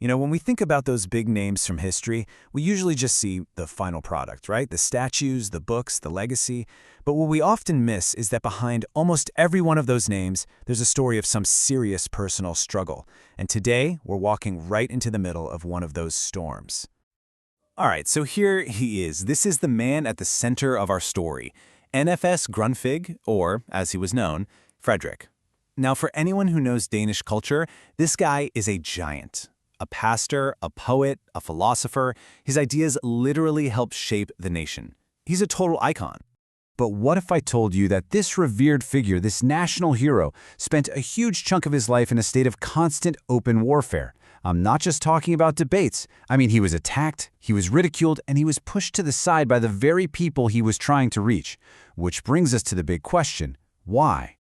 When we think about those big names from history, we usually just see the final product, right? The statues, the books, the legacy. But what we often miss is that behind almost every one of those names, there's a story of some serious personal struggle. And today, we're walking right into the middle of one of those storms. All right, so here he is. This is the man at the center of our story, NFS Grundtvig, or, as he was known, Frederik. Now, for anyone who knows Danish culture, this guy is a giant. A pastor, a poet, a philosopher, his ideas literally helped shape the nation. He's a total icon. But what if I told you that this revered figure, this national hero, spent a huge chunk of his life in a state of constant open warfare? I'm not just talking about debates. I mean, he was attacked, he was ridiculed, and he was pushed to the side by the very people he was trying to reach. Which brings us to the big question, why?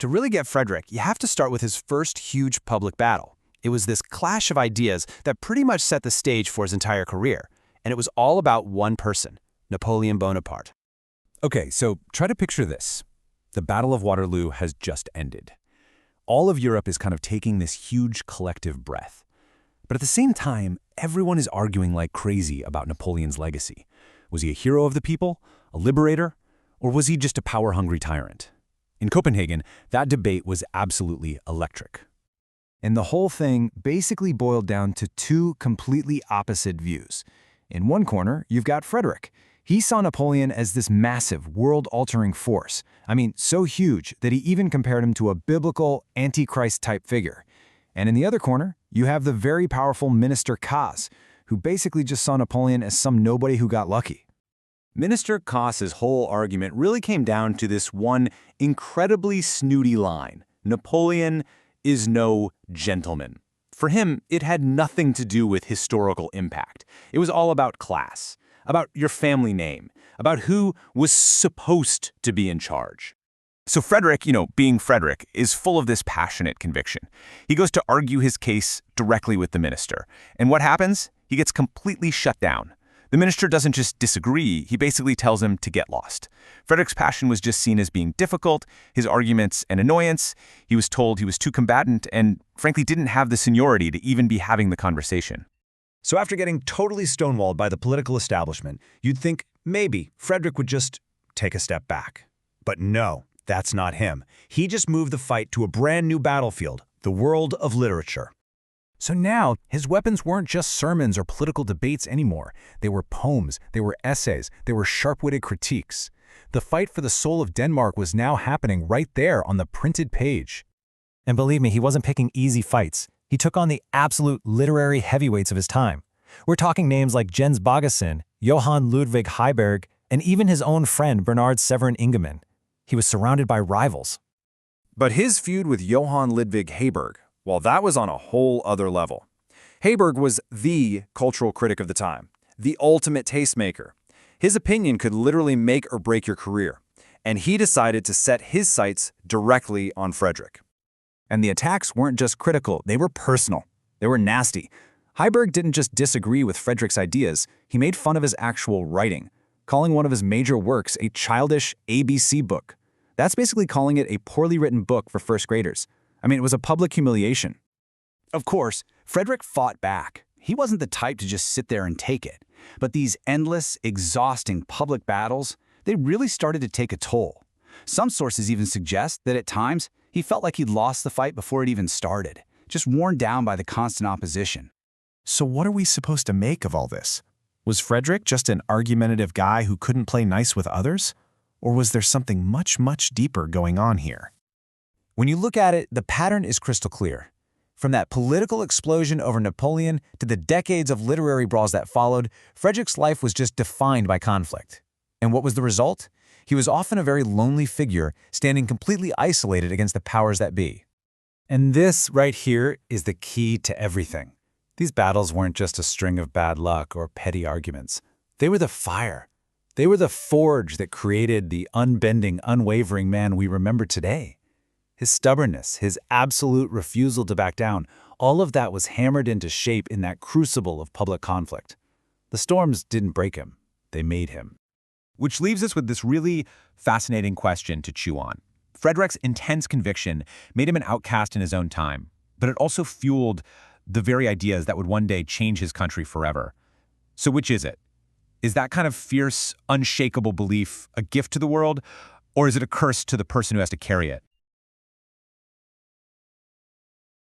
To really get Frederik, you have to start with his first huge public battle. It was this clash of ideas that pretty much set the stage for his entire career. And it was all about one person, Napoleon Bonaparte. Okay, so try to picture this. The Battle of Waterloo has just ended. All of Europe is kind of taking this huge collective breath. But at the same time, everyone is arguing like crazy about Napoleon's legacy. Was he a hero of the people, a liberator, or was he just a power-hungry tyrant? In Copenhagen, that debate was absolutely electric. And the whole thing basically boiled down to two completely opposite views. In one corner, you've got Frederik. He saw Napoleon as this massive, world-altering force. I mean, so huge that he even compared him to a biblical, Antichrist-type figure. And in the other corner, you have the very powerful Minister Kaas, who basically just saw Napoleon as some nobody who got lucky. Minister Kaas's whole argument really came down to this one incredibly snooty line: Napoleon is no gentleman. For him, it had nothing to do with historical impact. It was all about class, about your family name, about who was supposed to be in charge. So Frederik, being Frederik, is full of this passionate conviction. He goes to argue his case directly with the minister. And what happens? He gets completely shut down. The minister doesn't just disagree, he basically tells him to get lost. Frederik's passion was just seen as being difficult, his arguments an annoyance. He was told he was too combatant and, frankly, didn't have the seniority to even be having the conversation. So after getting totally stonewalled by the political establishment, you'd think maybe Frederik would just take a step back. But no, that's not him. He just moved the fight to a brand new battlefield, the world of literature. So now, his weapons weren't just sermons or political debates anymore. They were poems, they were essays, they were sharp-witted critiques. The fight for the soul of Denmark was now happening right there on the printed page. And believe me, he wasn't picking easy fights. He took on the absolute literary heavyweights of his time. We're talking names like Jens Baggesen, Johan Ludvig Heiberg, and even his own friend Bernard Severin Ingemann. He was surrounded by rivals. But his feud with Johan Ludvig Heiberg, well, that was on a whole other level. Heiberg was the cultural critic of the time, the ultimate tastemaker. His opinion could literally make or break your career, and he decided to set his sights directly on Frederik. And the attacks weren't just critical, they were personal. They were nasty. Heiberg didn't just disagree with Frederik's ideas, he made fun of his actual writing, calling one of his major works a childish ABC book. That's basically calling it a poorly written book for first graders. I mean, it was a public humiliation. Of course, Frederik fought back. He wasn't the type to just sit there and take it. But these endless, exhausting public battles, they really started to take a toll. Some sources even suggest that at times, he felt like he'd lost the fight before it even started, just worn down by the constant opposition. So what are we supposed to make of all this? Was Frederik just an argumentative guy who couldn't play nice with others? Or was there something much, much deeper going on here? When you look at it, the pattern is crystal clear. From that political explosion over Napoleon to the decades of literary brawls that followed, Frederik's life was just defined by conflict. And what was the result? He was often a very lonely figure, standing completely isolated against the powers that be. And this right here is the key to everything. These battles weren't just a string of bad luck or petty arguments. They were the fire. They were the forge that created the unbending, unwavering man we remember today. His stubbornness, his absolute refusal to back down, all of that was hammered into shape in that crucible of public conflict. The storms didn't break him, they made him. Which leaves us with this really fascinating question to chew on. Frederik's intense conviction made him an outcast in his own time, but it also fueled the very ideas that would one day change his country forever. So which is it? Is that kind of fierce, unshakable belief a gift to the world, or is it a curse to the person who has to carry it?